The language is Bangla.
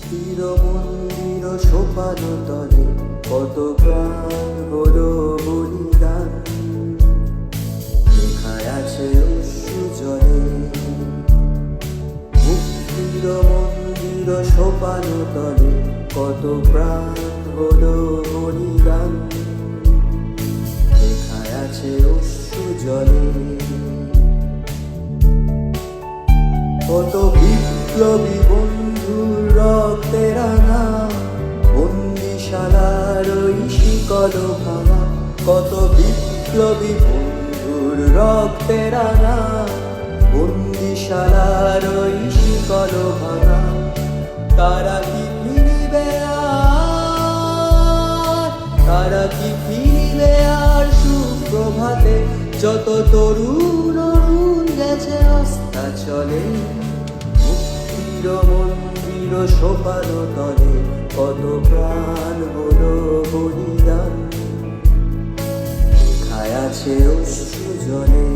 মুক্তির মন্দির সোপান তলে কত প্রাণ হলো বলিদান, লেখায় আছে অশ্রু জলে। মুক্তির মন্দির সোপান তলে কত প্রাণ হলো বলিদান, লেখায় আছে অশ্রু জলে। কত বিপ্লবী বন্ধুর রক্তে রাঙা বন্দিশালার ওই শিকল ভাঙা, কত বিপ্লবী বন্ধুর রক্তে রাঙা বন্দিশালার ওই শিকল ভাঙা। তারা কি ফিরিবে আর, তারা কি ফিরিবে আর সুপ্রভাতে, যত তরুণ অরুণ গেছে আস্থা চলে। মুক্তির মন্দির সোপান তলে কত প্রাণ হলো বলিদান, লেখায় আছে অশ্রু জলে।